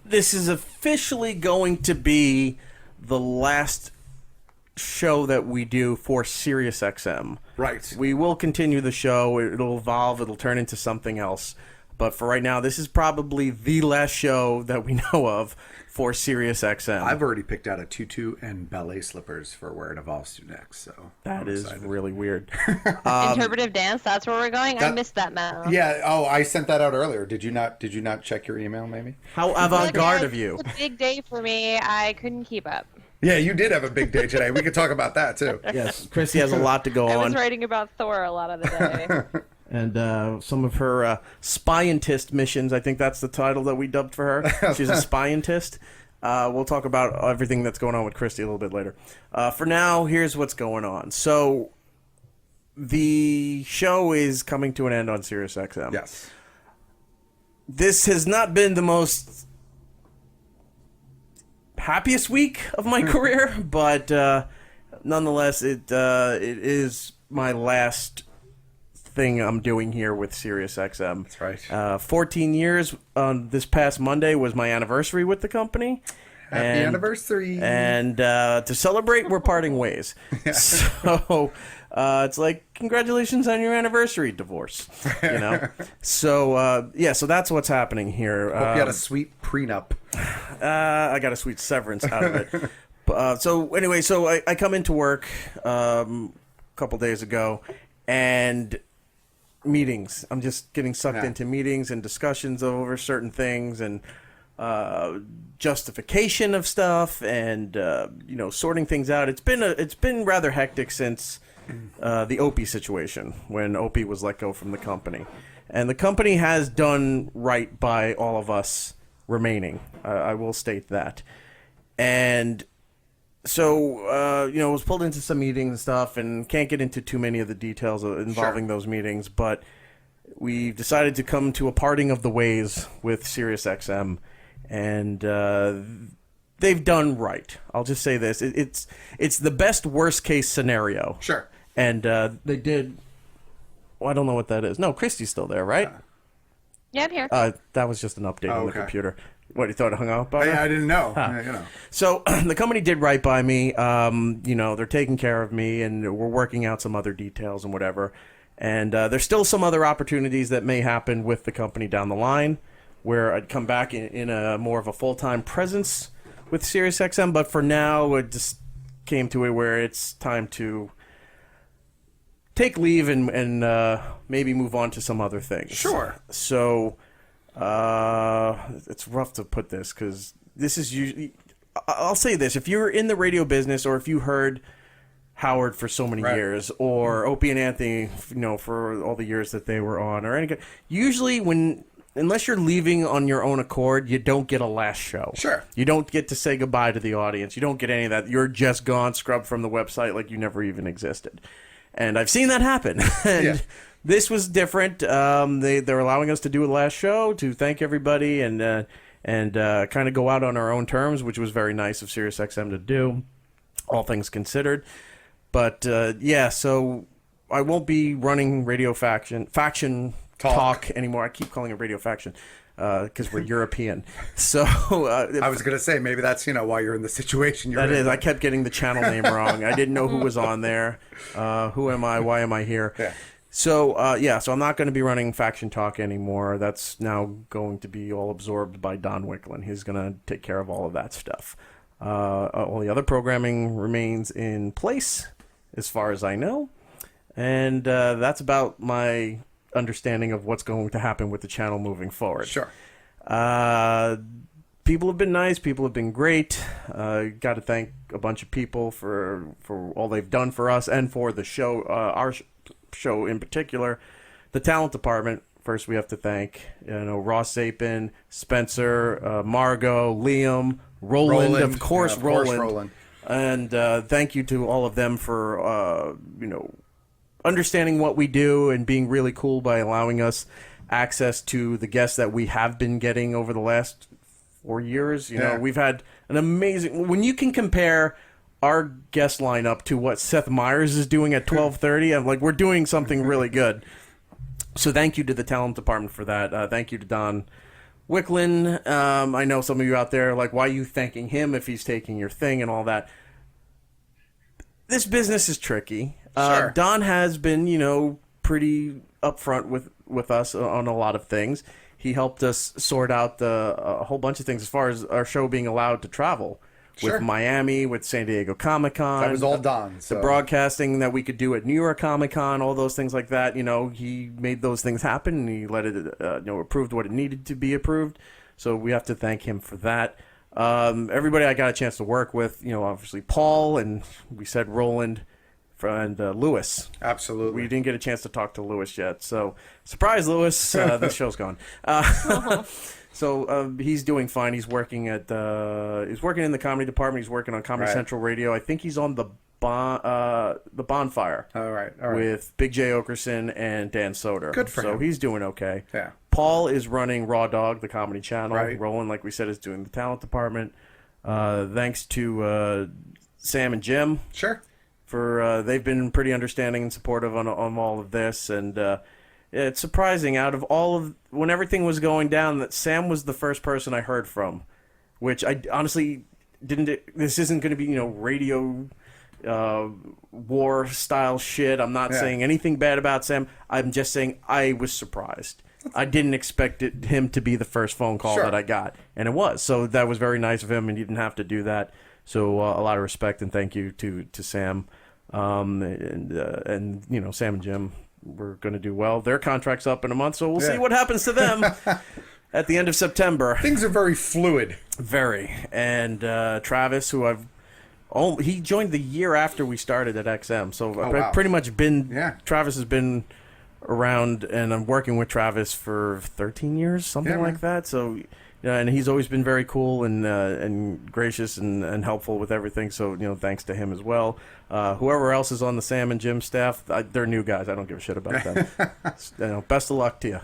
This is officially going to be the last show that we do for Sirius XM. Right. We will continue the show. It'll evolve. It'll turn into something else. But for right now, this is probably the last show that we know of for Sirius XM. I've already picked out a tutu and ballet slippers for where it evolves to next. So that is really weird. Interpretive dance. That's where we're going. I missed that memo. Yeah. Oh, I sent that out earlier. Did you not check your email? Maybe. How avant-garde of you. It's a big day for me. I couldn't keep up. Yeah, you did have a big day today. We could talk about that too. Yes, Chrissy has a lot to go on. I was writing about Thor a lot of the day. And some of her scientist missions, I think that's the title that we dubbed for her. She's a scientist. We'll talk about everything that's going on with Christy a little bit later. For now, here's what's going on. So, the show is coming to an end on Sirius XM. Yes. This has not been the most happiest week of my career, but nonetheless, it is my last thing I'm doing here with Sirius XM. That's right. 14 years on this past Monday was my anniversary with the company. Happy anniversary. And to celebrate, we're parting ways. Yeah. So it's like, congratulations on your anniversary, divorce. You know? So, so that's what's happening here. Hope you had a sweet prenup. I got a sweet severance out of it. So anyway, I come into work a couple days ago, and meetings. I'm just getting sucked into meetings and discussions over certain things and justification of stuff and sorting things out. It's been rather hectic since the Opie situation, when Opie was let go from the company, and the company has done right by all of us remaining. I will state that, and. So, I was pulled into some meetings and stuff, and can't get into too many of the details involving those meetings, but we decided to come to a parting of the ways with Sirius XM, and they've done right. I'll just say this. It's the best worst-case scenario. Sure. And they did... Well, I don't know what that is. No, Christy's still there, right? Yeah, I'm here. That was just an update on the computer. What, you thought it hung up? I didn't know. Yeah, So the company did right by me. They're taking care of me, and we're working out some other details and whatever. And there's still some other opportunities that may happen with the company down the line, where I'd come back in a more of a full-time presence with SiriusXM. But for now, it just came to it where it's time to take leave and maybe move on to some other things. Sure. So... it's rough to put this because this is usually... I'll say this. If you're in the radio business, or if you heard Howard for so many years, or Opie and Anthony, for all the years that they were on, or any... Usually unless you're leaving on your own accord, you don't get a last show. Sure. You don't get to say goodbye to the audience. You don't get any of that. You're just gone, scrubbed from the website like you never even existed. And I've seen that happen. And this was different. They're allowing us to do a last show to thank everybody and kind of go out on our own terms, which was very nice of SiriusXM to do, all things considered. But so I won't be running Radio Faction Talk anymore. I keep calling it Radio Faction because we're European. So I was going to say, maybe that's why you're in the situation you're in. That is. I kept getting the channel name wrong. I didn't know who was on there. Who am I? Why am I here? Yeah. So, so I'm not going to be running Faction Talk anymore. That's now going to be all absorbed by Don Wicklund. He's going to take care of all of that stuff. All the other programming remains in place, as far as I know. And that's about my understanding of what's going to happen with the channel moving forward. Sure. People have been nice. People have been great. Got to thank a bunch of people for all they've done for us and for the show, our show in particular. The talent department, first we have to thank Ross Zapin, Spencer, Margot, Liam, Roland, of course Roland. And thank you to all of them for understanding what we do and being really cool by allowing us access to the guests that we have been getting over the last 4 years. We've had an amazing... When you can compare our guest lineup to what Seth Meyers is doing at 12:30, I'm like, we're doing something really good. So thank you to the talent department for that. Thank you to Don Wicklin, I know some of you out there are like, why are you thanking him if he's taking your thing and all that? This business is tricky. Sure. Don has been, pretty upfront with us on a lot of things. He helped us sort out a whole bunch of things as far as our show being allowed to travel. Sure. With Miami, with San Diego Comic-Con. That was all done. So. The broadcasting that we could do at New York Comic-Con, all those things like that. He made those things happen, and he let it, approved what it needed to be approved. So we have to thank him for that. Everybody I got a chance to work with, obviously Paul, and we said Roland, and Lewis. Absolutely. We didn't get a chance to talk to Lewis yet. So, surprise, Lewis. The show's gone. So he's doing fine. He's working in the comedy department. He's working on Comedy Central Radio. I think he's on the Bonfire. All right. With Big J. Okerson and Dan Soder. Good for him. So he's doing okay. Yeah. Paul is running Raw Dog, the comedy channel. Right. Roland, like we said, is doing the talent department. Thanks to Sam and Jim. Sure. For they've been pretty understanding and supportive on all of this, and it's surprising. Out of when everything was going down, that Sam was the first person I heard from, which I honestly didn't. This isn't going to be radio war style shit. I'm not saying anything bad about Sam. I'm just saying I was surprised. I didn't expect him to be the first phone call that I got, and it was. So that was very nice of him, and he didn't have to do that. So a lot of respect and thank you to Sam, and Sam and Jim were going to do well. Their contract's up in a month, so we'll see what happens to them at the end of September. Things are very fluid. Very. And Travis, who he joined the year after we started at XM, so I've pretty much been. Yeah. Travis has been around, and I'm working with Travis for 13 years, something like that. So. Yeah, and he's always been very cool and gracious and helpful with everything. So thanks to him as well. Whoever else is on the Sam and Jim staff, they're new guys. I don't give a shit about them. Best of luck to you.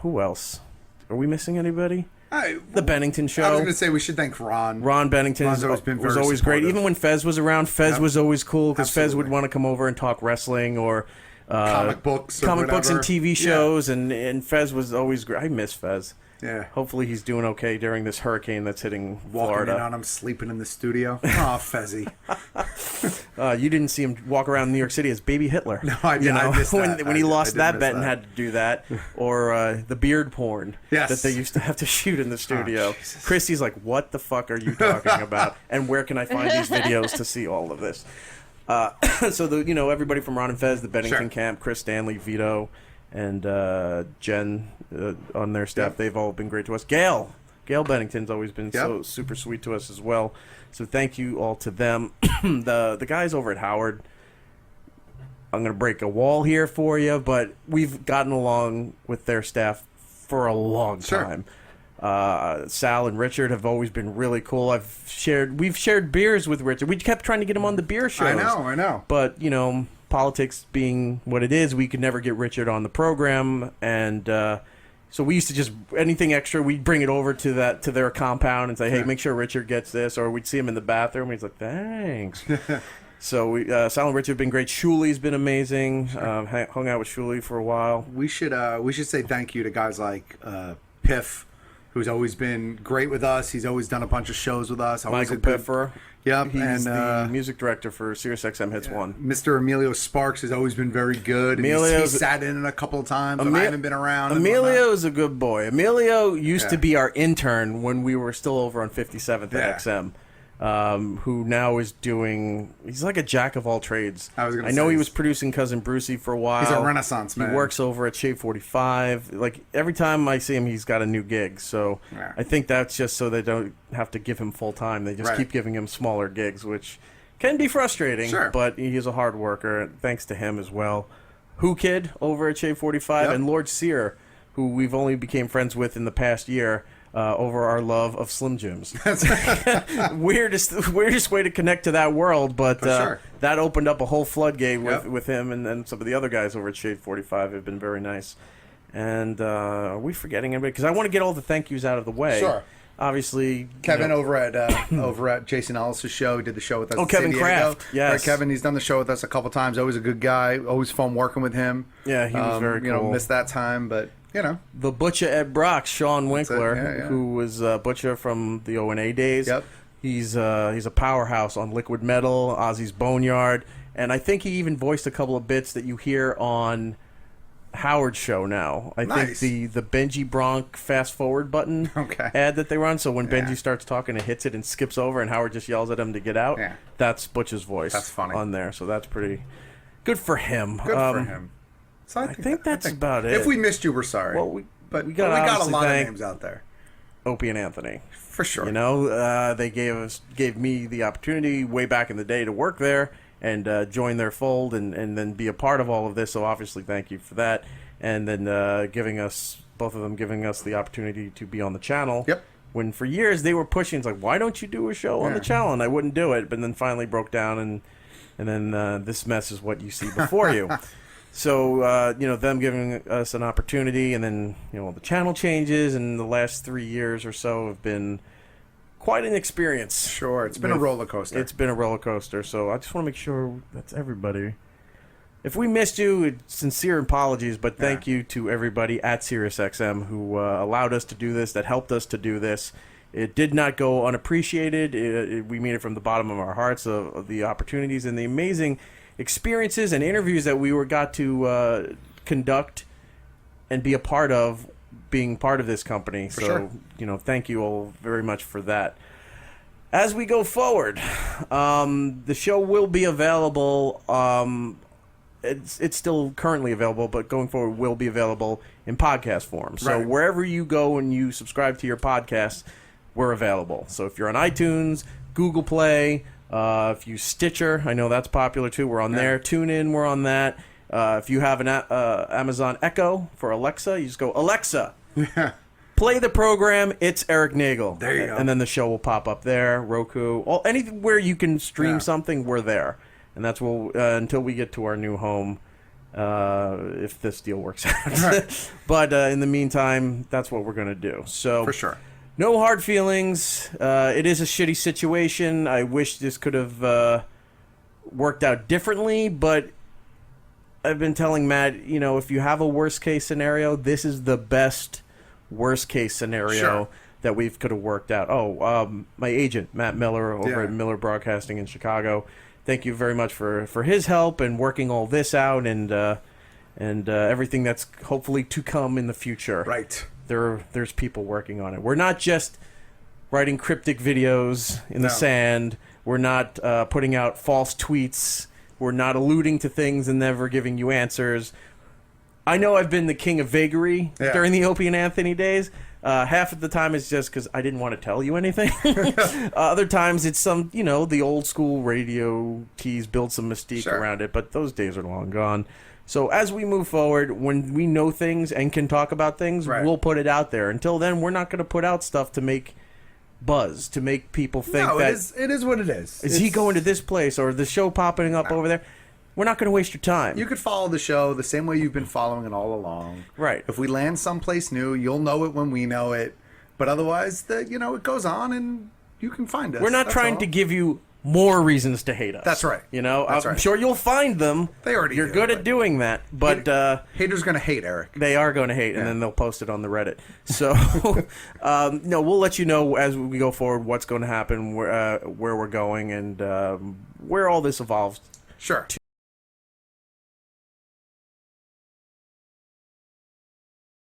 Who else? Are we missing anybody? The Bennington Show. I was going to say we should thank Ron. Ron Bennington was always great. Even when Fez was around, Fez was always cool because Fez would want to come over and talk wrestling or comic books and TV shows, and Fez was always great. I miss Fez. Yeah. Hopefully he's doing okay during this hurricane that's hitting Walking Florida. in on him, sleeping in the studio. Aw, Fezzy. You didn't see him walk around New York City as Baby Hitler. No, I didn't. I missed that. When he lost that bet and had to do that. Or the beard porn that they used to have to shoot in the studio. Oh, Christy's like, what the fuck are you talking about? And where can I find these videos to see all of this? So, everybody from Ron and Fez, the Bennington camp, Chris Stanley, Vito, and Jen on their staff, they've all been great to us. Gail Bennington's always been so super sweet to us as well. So thank you all to them. The guys over at Howard, I'm going to break a wall here for you, but we've gotten along with their staff for a long time. Sal and Richard have always been really cool. We've shared beers with Richard. We kept trying to get him on the beer shows. I know. But, politics being what it is, we could never get Richard on the program, and so we used to just anything extra, we'd bring it over to their compound and say, hey, make sure Richard gets this, or we'd see him in the bathroom. And he's like, thanks. So Sal and Richard have been great. Shuli's been amazing. Hung out with Shuli for a while. We should say thank you to guys like Piff, who's always been great with us. He's always done a bunch of shows with us. Michael Piffer. Yep, he's the music director for SiriusXM Hits 1. Mr. Emilio Sparks has always been very good. He sat in a couple of times. I haven't been around. Emilio is a good boy. Emilio used to be our intern when we were still over on 57th at XM. Who now is he's like a jack of all trades. I know he was producing Cousin Brucey for a while. He's a renaissance man. He works over at Shade 45. Like, every time I see him, he's got a new gig. So I think that's just so they don't have to give him full time. They just keep giving him smaller gigs, which can be frustrating. Sure. But he's a hard worker. Thanks to him as well. Who Kid over at Shade 45 and Lord Sear, who we've only became friends with in the past year. Over our love of Slim Jims. weirdest way to connect to that world, but that opened up a whole floodgate with him and some of the other guys over at Shade 45 have been very nice. And are we forgetting anybody? Because I want to get all the thank yous out of the way. Sure. Obviously, Kevin over at Jason Ellis' show, he did the show with us. Oh, Kevin Kraft. Yes, right, Kevin. He's done the show with us a couple times. Always a good guy. Always fun working with him. Yeah, he was very cool. Missed that time, but the Butcher Ed Brock, Sean Winkler, yeah. who was Butcher from the O&A days. Yep. He's a powerhouse on Liquid Metal, Ozzy's Boneyard, and I think he even voiced a couple of bits that you hear on Howard's show now. I think the Benji Bronk fast forward button ad that they run. So when Benji starts talking, it hits it and skips over, and Howard just yells at him to get out. Yeah. That's Butch's voice. That's funny on there. So that's pretty good for him. Good for him. So I think that's about it. If we missed you, we're sorry. Well, we got a lot of names out there. Opie and Anthony. For sure. You know, they gave me the opportunity way back in the day to work there and join their fold and then be a part of all of this. So obviously, thank you for that. And then both of them giving us the opportunity to be on the channel. Yep. When for years they were pushing, it's like, why don't you do a show on the channel? And I wouldn't do it, but then finally broke down, and then this mess is what you see before you. So, them giving us an opportunity, and then, the channel changes, and the last 3 years or so have been quite an experience. Sure, it's been a roller coaster. It's been a roller coaster, so I just want to make sure that's everybody. If we missed you, sincere apologies, but thank you to everybody at SiriusXM who allowed us to do this, that helped us to do this. It did not go unappreciated. We mean it from the bottom of our hearts of the opportunities and the amazing experiences and interviews that we got to conduct and be a part of, being part of this company. So, thank you all very much for that. As we go forward, the show will be available. It's still currently available, but going forward will be available in podcast form. So wherever you go and you subscribe to your podcasts, we're available. So if you're on iTunes, Google Play, if you Stitcher, I know that's popular too, we're on there. TuneIn, we're on that. If you have an Amazon Echo for Alexa, you just go, Alexa, play the program, It's Erik Nagel. There you go. And then the show will pop up there, Roku, anywhere you can stream something, we're there. And that's until we get to our new home, if this deal works out. But in the meantime, that's what we're going to do. So for sure. No hard feelings. It is a shitty situation. I wish this could have worked out differently, but I've been telling Matt, if you have a worst case scenario, this is the best worst case scenario that we could have worked out. My agent, Matt Miller, over at Miller Broadcasting in Chicago. Thank you very much for his help and working all this out and everything that's hopefully to come in the future. Right. There's people working on it. We're not just writing cryptic videos in the sand. We're not putting out false tweets. We're not alluding to things and never giving you answers. I know I've been the king of vagary during the Opie and Anthony days. Half of the time it's just because I didn't want to tell you anything. Other times it's the old school radio tease, build some mystique around it, but those days are long gone. So as we move forward, when we know things and can talk about things, we'll put it out there. Until then, we're not going to put out stuff to make buzz, to make people think that... it is what it is. Is he going to this place or the show popping up over there? We're not going to waste your time. You could follow the show the same way you've been following it all along. Right. If we land someplace new, you'll know it when we know it. But otherwise, it goes on and you can find us. We're not trying to give you more reasons to hate us. That's right. I'm sure you'll find them. They already You're good at doing that. But haters going to hate, Erik. They are going to hate, and then they'll post it on the Reddit. So, we'll let you know as we go forward what's going to happen, where we're going, and where all this evolves. Sure.